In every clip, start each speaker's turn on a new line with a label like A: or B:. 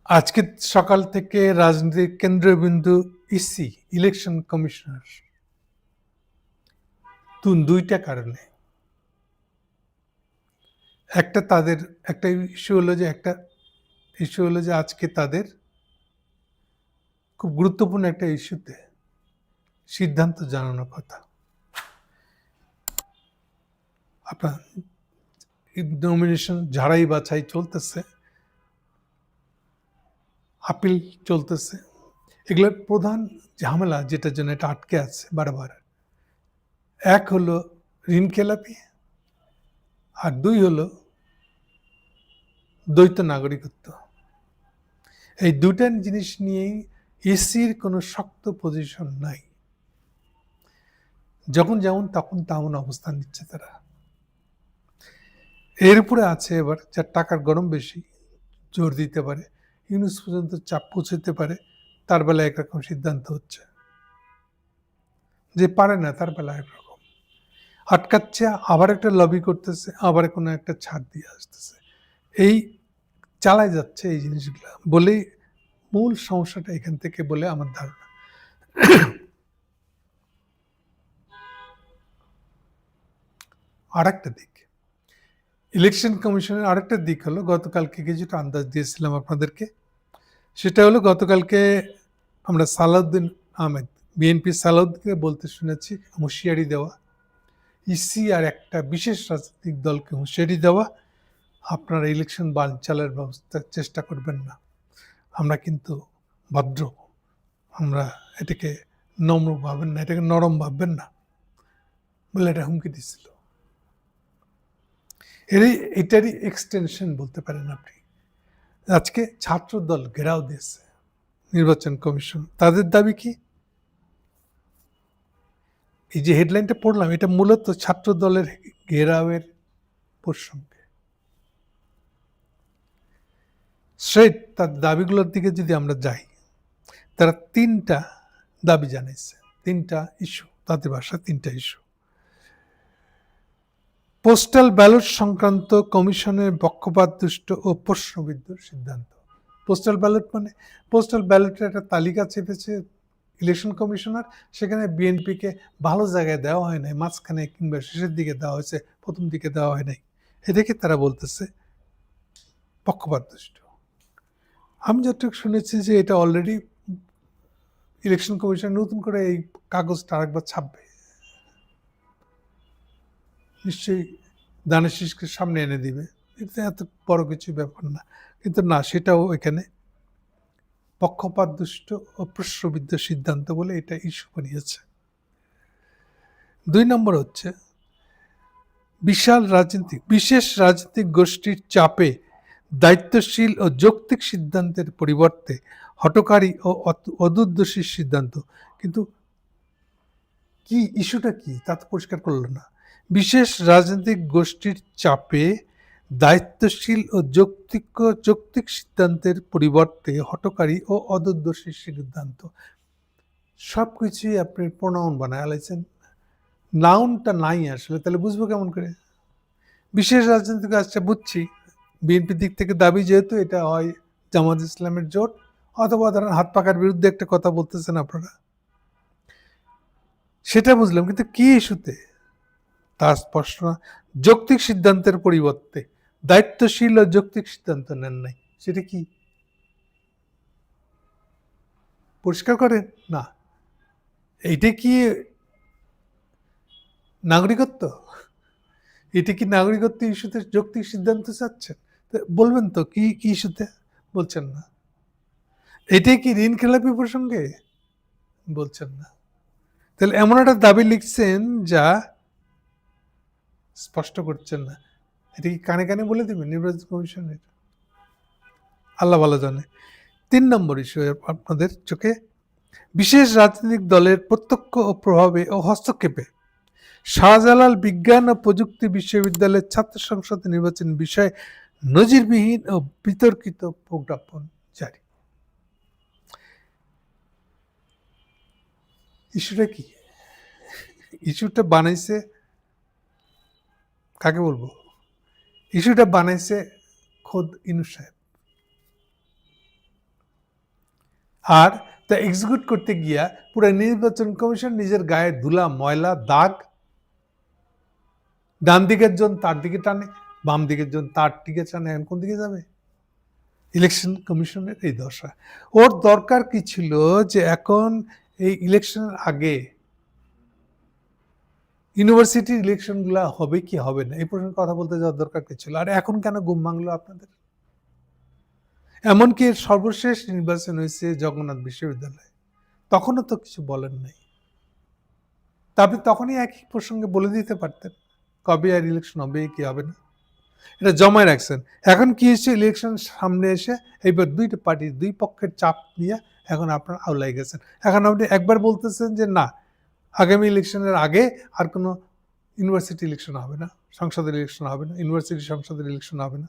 A: আজকে সকাল থেকে রাজনীতির কেন্দ্রবিন্দু ইসি, ইলেকশন কমিশনার। দুইটা কারণে। তাদের একটা ইস্যু হলো যে আজকে তাদের খুব গুরুত্বপূর্ণ একটা ইস্যুতে সিদ্ধান্ত জানানোর কথা। আপনার নমিনেশন ঝাড়াই বাছাই চলতেছে, আপিল চলতেছে। এগুলোর প্রধান ঝামেলা যেটার জন্য এটা আটকে আছে বারবার, এক হলো ঋণ খেলাপি, আর দুই হলো দ্বৈত নাগরিকত্ব। এই দুটা জিনিস নিয়েই ইসির কোনো শক্ত পজিশন নাই। যখন যেমন তখন তেমন অবস্থান নিচ্ছে তারা। এর উপরে আছে এবার যার টাকার গরম বেশি, জোর দিতে পারে, ইউনুস পর্যন্ত চাপ পৌঁছতে পারে, তার বেলায় একরকম সিদ্ধান্ত হচ্ছে, যে পারে না তার বেলায় একরকম আটকাচ্ছে, আবার একটা লবি করতেছে, আবার কোনো একটা ছাড় দিয়ে আসতেছে। এই চালায় যাচ্ছে এই জিনিসগুলো বলেই মূল সমস্যাটা এখান থেকে বলে আমার ধারণা। আর একটা দিক, ইলেকশন কমিশনের আরেকটা দিক হলো, গতকালকে কিছুটা আন্দাজ দিয়েছিলাম আপনাদেরকে, সেটা হলো গতকালকে আমরা সালাউদ্দিন আহমেদ, বিএনপি সালাউদ্দিনকে বলতে শুনেছি হুঁশিয়ারি দেওয়া, ইসি আর একটা বিশেষ রাজনৈতিক দলকে হুঁশিয়ারি দেওয়া, আপনারা ইলেকশন বানচালের ব্যবস্থা চেষ্টা করবেন না, আমরা কিন্তু ভদ্র, আমরা এটাকে নম্র ভাববেন না, এটাকে নরম ভাববেন না বলে এটা হুমকি দিচ্ছিল। এটারই এক্সটেনশন বলতে পারেন আপনি। আজকে ছাত্র দল ঘেরাও দিয়েছে নির্বাচন কমিশন। তাদের দাবি কি? এই যে হেডলাইনটা পড়লাম, এটা মূলত ছাত্র দলের ঘেরাওয়ের প্রসঙ্গে। স্ট্রেট তার দাবিগুলোর দিকে যদি আমরা যাই, তারা তিনটা দাবি জানাইছে, তিনটা ইস্যু, তাদের ভাষা তিনটা ইস্যু। পোস্টাল ব্যালট সংক্রান্ত কমিশনের পক্ষপাতদুষ্ট ও প্রশ্নবিদ্ধ সিদ্ধান্ত। পোস্টাল ব্যালট মানে, পোস্টাল ব্যালটের একটা তালিকা চেপেছে ইলেকশন কমিশনার, সেখানে বিএনপিকে ভালো জায়গায় দেওয়া হয় নাই, মাঝখানে কিংবা শেষের দিকে দেওয়া হয়েছে, প্রথম দিকে দেওয়া হয় নাই। এদিকে তারা বলতেছে পক্ষপাতদুষ্ট। আমি যতটুকু শুনেছি যে এটা অলরেডি ইলেকশন কমিশন নতুন করে এই কাগজটা আরেকবার ছাপবে, নিশ্চয়ই দানের শীষকে সামনে এনে দিবে, এটা এত বড় কিছু ব্যাপার না। কিন্তু না, সেটাও এখানে পক্ষপাতদুষ্ট ও প্রশ্নবিদ্ধ সিদ্ধান্ত বলে এটা ইস্যু বানিয়েছে। 2 নম্বর হচ্ছে বিশেষ রাজনৈতিক গোষ্ঠীর চাপে দায়িত্বশীল ও যৌক্তিক সিদ্ধান্তের পরিবর্তে হঠকারী ও অদূরদর্শী সিদ্ধান্ত। কিন্তু কি ইস্যুটা কি তা তো পরিষ্কার করলো না। বিশেষ রাজনৈতিক গোষ্ঠীর চাপে দায়িত্বশীল ও যৌক্তিক সিদ্ধান্তের পরিবর্তে হঠকারী ও অদূরদর্শী সিদ্ধান্ত। সব কিছুই আপনি প্রোনাউন বানায় আলাইছেন, নাউনটা নাই আসলে, তাহলে বুঝবো কেমন করে? বিশেষ রাজনৈতিক, আচ্ছা বুঝছি, বিএনপির দিক থেকে দাবি যেহেতু এটা হয় জামাত ইসলামের জোট, অথবা ধরেন হাত পাকার বিরুদ্ধে একটা কথা বলতেছেন আপনারা, সেটা বুঝলাম, কিন্তু কি ইস্যুতে তা স্পষ্ট না। যৌক্তিক সিদ্ধান্তের পরিবর্তে দায়িত্বশীল ও যৌক্তিক সিদ্ধান্ত নেন নাই, সেটা কি পরিষ্কার করেন না। এইটা কি নাগরিকত্ব? এটা কি নাগরিকত্ব ইস্যুতে যৌক্তিক সিদ্ধান্ত চাচ্ছেন? বলবেন তো কি কি ইস্যুতে বলছেন না। এটাই কি ঋণ খেলাপি প্রসঙ্গে বলছেন না। তাহলে এমন একটা দাবি লিখছেন যা স্পষ্ট করছেন না। এটা কি কানে কানে বলে দেবেন নির্বাচন কমিশনের? আল্লাহ ভালো জানে। 3 নম্বর ইস্যু আপনাদের চোখে, বিশেষ রাজনৈতিক দলের প্রত্যক্ষ ও প্রভাবে ও হস্তক্ষেপে শাহজালাল বিজ্ঞান ও প্রযুক্তি বিশ্ববিদ্যালয়ের ছাত্র সংসদ নির্বাচন বিষয়ে নজিরবিহীন ও বিতর্কিত প্রজ্ঞাপন জারি। ইস্যুটা কি? ইস্যুটা বানাইছে কাকে বলবো, ইস্যুটা বানাইছে খোদ ইউনূস সাহেব। আর তা এক্সিকিউট করতে গিয়া পুরো নির্বাচন কমিশন নিজের গায়ে ধুলা ময়লা দাগ, ডান দিকের জন তার দিকে টানে, বাম দিকের জন তার দিকে টানে, এখন কোন দিকে যাবে? ইলেকশন কমিশনের এই দশা। ওর দরকার কি ছিল যে এখন এই ইলেকশনের আগে ইউনিভার্সিটির ইলেকশন গুলা হবে কি হবে না এই প্রশ্নের কথা বলতে যাওয়ার দরকার কি ছিল? আর এখন কেন ঘুম ভাঙলো আপনাদের? এমনকি সর্বশেষ নির্বাচন হয়েছে জগন্নাথ বিশ্ববিদ্যালয়ে, তখনও তো কিছু বলেন নাই। তা আপনি তখনই একই প্রসঙ্গে বলে দিতে পারতেন কবে আর ইলেকশন হবে কি হবে না, এটা জমায় রাখছেন। এখন কি হচ্ছে, ইলেকশন সামনে এসে এইবার দুইটা পার্টি দুই পক্ষের চাপ নিয়ে এখন আপনার আওলাই গেছেন। এখন আপনি একবার বলতেছেন যে না, আগামী ইলেকশনের আগে আর কোনো ইউনিভার্সিটি ইলেকশন হবে না, সংসদের ইলেকশন হবে না, ইউনিভার্সিটি সংসদের ইলেকশন হবে না,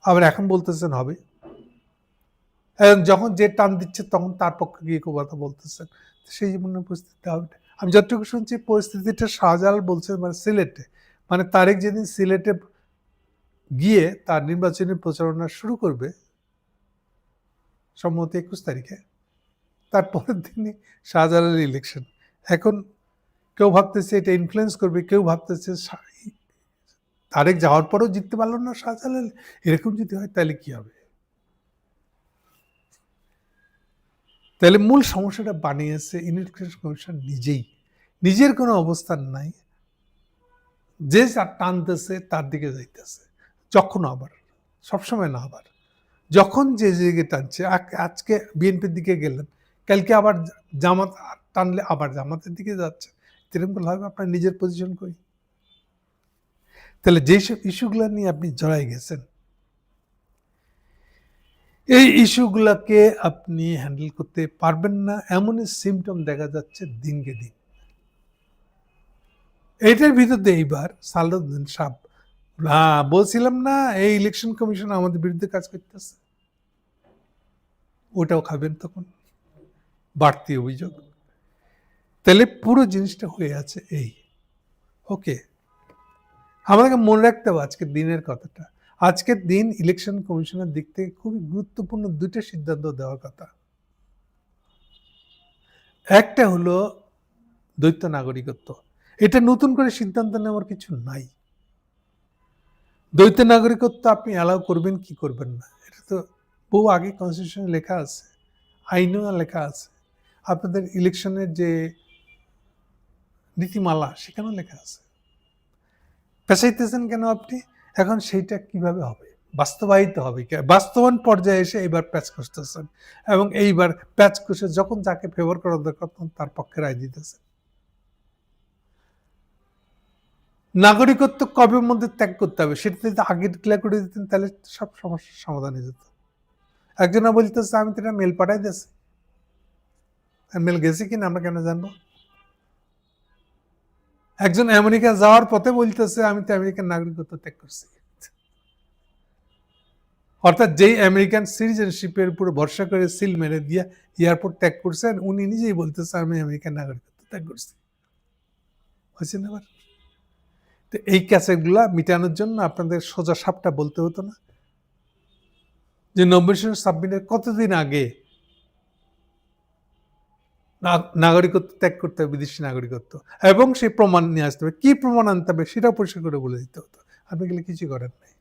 A: আবার এখন বলতেছেন হবে। যখন যে টান দিচ্ছে তখন তার পক্ষে গিয়ে কথা বলতেছেন, সেই জন্য পরিস্থিতি হবে না। আমি যতটুকু শুনছি পরিস্থিতিটা শাহজালাল বলছে মানে সিলেটে, মানে তারেক যেদিন সিলেটে গিয়ে তার নির্বাচনী প্রচারণা শুরু করবে সম্ভবত 21 তারিখে, তারপরের দিনই শাহজালালের ইলেকশন। এখন কেউ ভাবতেছে এটা ইনফ্লুয়েন্স করবে, কেউ ভাবতেছে তারেক যাওয়ার পরেও জিততে পারল না শাহজালাল, এরকম যদি হয় তাহলে কি হবে? তাহলে মূল সমস্যাটা বানিয়েছে ইলেকশন কমিশন নিজেই, নিজের কোনো অবস্থান নাই, যে যার টানতেছে তার দিকে যাইতেছে, যখন আবার সবসময় না, আবার যখন যে দিকে টানছে, আজকে বিএনপির দিকে গেলেন, কালকে আবার জামাত টানলে আবার জামাতের দিকে যাচ্ছে, এরকম হবে আপনার নিজের পজিশন কই? তাহলে যেসব ইস্যুগুলো নিয়ে আপনি জড়াই গেছেন, এই ইস্যুগুলোকে আপনি হ্যান্ডেল করতে পারবেন না, এমনই সিমটম দেখা যাচ্ছে দিনকে দিন। এইটার ভিতরে এইবার সালাউদ্দিন সাহেব বলছিলাম না এই ইলেকশন কমিশন আমাদের বিরুদ্ধে কাজ করতেছে, ওটাও খাবেন তখন বাড়তি অভিযোগ। তাহলে পুরো জিনিসটা হয়ে আছে এই। ওকে, আমাদেরকে মনে রাখতে হবে আজকের দিনের কথাটা। আজকের দিন ইলেকশন কমিশনের দিক থেকে খুবই গুরুত্বপূর্ণ দুইটা সিদ্ধান্ত দেওয়ার কথা। একটা হলো দ্বৈত নাগরিকত্ব, এটা নতুন করে সিদ্ধান্ত নেওয়ার কিছু নাই। দ্বৈত নাগরিকত্ব আপনি অ্যালাউ করবেন কি করবেন না, এটা তো বহু আগে কনস্টিটিউশনে লেখা আছে, আইনেও লেখা আছে, আপনাদের ইলেকশনের যে নীতিমালা সেখানেও লেখা আছে। পেঁচাইতেছেন কেন আপনি? এখন সেইটা কিভাবে হবে, বাস্তবায়িত হবে, বাস্তবায়ন পর্যায়ে এসে এইবার প্যাচ করতেছেন, এবং এইবার প্যাচ কষে যখন যাকে ফেভার করার দরকার তখন তার পক্ষে রায় দিতেছেন। নাগরিকত্ব কবের মধ্যে ত্যাগ করতে হবে সেটা যদি আগে ডিক্লেয়ার করে দিতেন তাহলে সব সমস্যার সমাধান হয়ে যেত। একজনা বলতেছে আমি তো এটা মেল পাঠাই দিয়েছি, মেল গেছে কিনা আমরা কেন জানবো? একজন আমেরিকা যাওয়ার পথে বলতেছে আমি তো আমেরিকান নাগরিকত্ব ত্যাগ করছি। অর্থাৎ যেই আমেরিকান সিটিজেনশিপের উপর ভরসা করে সিল মেরে দিয়ে এয়ারপোর্ট ত্যাগ করছেন, উনি নিজেই বলতেছে আমি আমেরিকান নাগরিকত্ব ত্যাগ করছি। হয়েছে না? আবার তো এই ক্যাসেটগুলা মিটানোর জন্য আপনাদের সোজা সাপটা বলতে হতো না যে নমিনেশন সাবমিটের কতদিন আগে নাগরিকত্ব ত্যাগ করতে হবে, বিদেশি নাগরিকত্ব, এবং সেই প্রমাণ নিয়ে আসতে হবে, কি প্রমাণ আনতে হবে সেটাও পরিষ্কার করে বলে দিতে হতো। আপনি গেলে কিছু করেন নাই,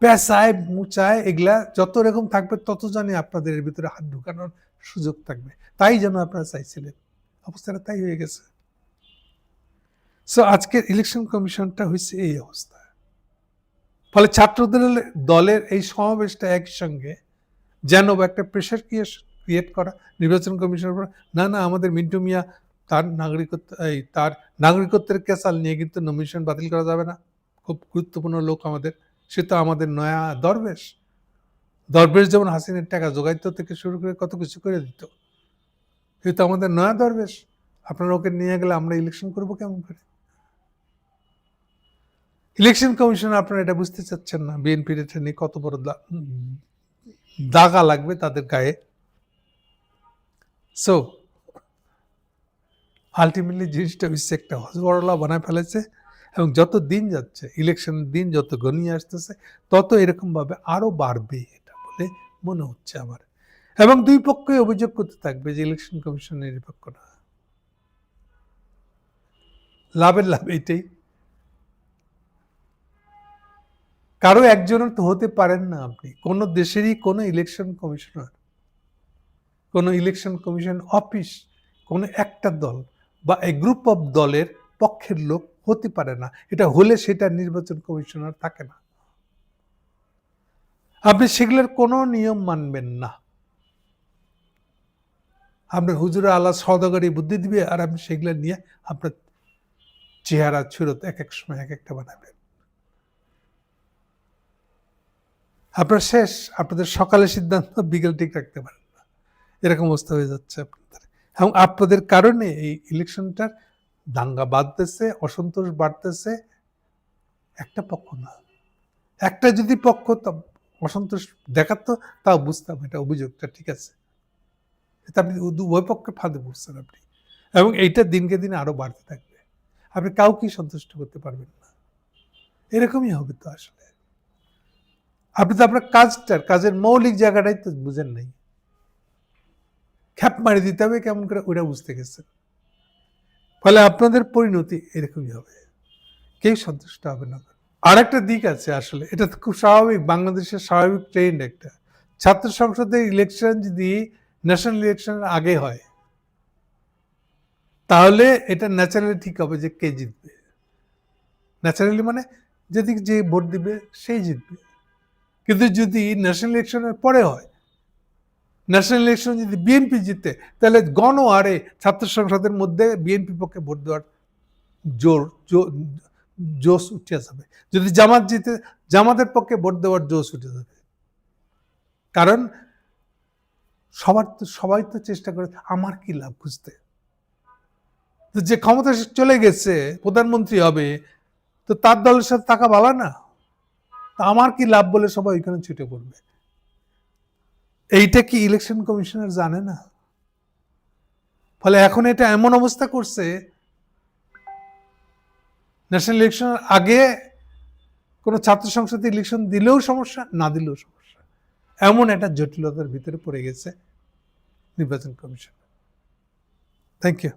A: পেশায় মুচায় এগুলা যত রকম থাকবে তত জানি আপনাদের এর ভিতরে হাত ঢুকানোর সুযোগ থাকবে, তাই যেন আপনারা চাইছিলেন, অবস্থাটা তাই হয়ে গেছে। সো আজকের ইলেকশন কমিশনটা হয়েছে এই অবস্থা। ফলে ছাত্রদের দলের এই সমাবেশটা একই সঙ্গে যেন একটা প্রেশার ক্রিয়েট করা নির্বাচন কমিশনের উপর, না না আমাদের মিন্টু মিয়া তার নাগরিকত্বের কেসাল নিয়ে কিন্তু নমিনেশন বাতিল করা যাবে না, খুব গুরুত্বপূর্ণ লোক আমাদের, সে তো আমাদের নয়া দরবেশ, দরবেশ যেমন হাসিনের টাকা জোগাইতো থেকে শুরু করে কত কিছু করে দিত, সে তো আমাদের নয়া দরবেশ, আপনারা ওকে নিয়ে গেলে আমরা ইলেকশন করবো কেমন করে? ইলেকশন কমিশন আপনারা এটা বুঝতে চাচ্ছেন না, বিএনপির এটা নিয়ে কত বড় দাগা লাগবে তাদের গায়ে। সো আলটিমেটলি জিনিসটা হচ্ছে একটা হজবরলা বানায় ফেলেছে, এবং যত দিন যাচ্ছে ইলেকশনের দিন যত ঘনিয়ে আসতেছে তত এরকমভাবে আরও বাড়বে এটা বলে মনে হচ্ছে আমার। এবং দুই পক্ষই অভিযোগ করতে থাকবে যে ইলেকশন কমিশন নিরপেক্ষ না। লাভের লাভ এটাই। কারো একজনের তো হতে পারেন না আপনি। কোন দেশেরই কোন ইলেকশন কমিশনার, কোন ইলেকশন কমিশন অফিস, কোন একটা দল বা এ গ্রুপ অফ দলের পক্ষের লোক হতে পারে না। এটা হলে সেটা নির্বাচন কমিশনার থাকে না। আপনি সেগুলোর কোনো নিয়ম মানবেন না। আপনার হুজুরে আল্লাহ সওদাগরি বুদ্ধি দিবে আর আপনি সেগুলো নিয়ে আপনার চেহারা ছুরত এক এক সময় এক একটা বানাবেন। আপনার শেষ, আপনাদের সকালে সিদ্ধান্ত বিকেল ঠিক রাখতে পারেন না, এরকম অবস্থা হয়ে যাচ্ছে আপনাদের। এবং আপনাদের কারণে এই ইলেকশনটার দাঙ্গা বাড়তেছে, অসন্তোষ বাড়তেছে। একটা পক্ষ না, একটা যদি পক্ষ অসন্তোষ দেখাতো তাও বুঝতাম এটা অভিযোগটা ঠিক আছে। এটা আপনি উভয় পক্ষের ফাঁদে পড়ছেন আপনি, এবং এইটা দিনকে দিন আরো বাড়তে থাকবে। আপনি কাউকেই সন্তুষ্ট করতে পারবেন না। এরকমই হবে তো আসলে। আপনি তো আপনার কাজের মৌলিক জায়গাটাই তো বুঝেন নাই। খ্যাপ মারি দিতে হবে কেমন করে ওটা বুঝতে গেছেন। ফলে আপনাদের পরিণতি এরকমই হবে, কেউ সন্তুষ্ট হবে না। আর একটা দিক আছে আসলে, এটা তো খুব স্বাভাবিক, বাংলাদেশের স্বাভাবিক ট্রেন্ড একটা। ছাত্র সংসদের ইলেকশন যদি ন্যাশনাল ইলেকশনের আগে হয় তাহলে এটা ন্যাচারালি ঠিক হবে যে কে জিতবে। ন্যাচারালি মানে যেদিকে যে ভোট দিবে সেই জিতবে। কিন্তু যদি ন্যাশনাল ইলেকশনের পরে হয়, ন্যাশনাল ইলেকশন যদি বিএনপি জিতে, তাহলে গণহারে ছাত্র সংসদের মধ্যে বিএনপি পক্ষে ভোট দেওয়ার জোশ উঠে যাবে। যদি জামাত জিতে, জামাতের পক্ষে ভোট দেওয়ার জোশ উঠে যাবে। কারণ সবাই তো চেষ্টা করে আমার কি লাভ খুঁজতে। তো যে ক্ষমতা চলে গেছে, প্রধানমন্ত্রী হবে, তো তার দলের সাথে থাকা ভালো না? আমার কি লাভ বলে সবাই ওইখানে ছুটে পড়বে। এইটা কি ইলেকশন কমিশনার জানে না? ফলে এখন এটা এমন অবস্থা করছে, ন্যাশনাল ইলেকশনের আগে কোন ছাত্র সংসদে ইলেকশন দিলেও সমস্যা, না দিলেও সমস্যা, এমন একটা জটিলতার ভিতরে পড়ে গেছে নির্বাচন কমিশন। Thank you.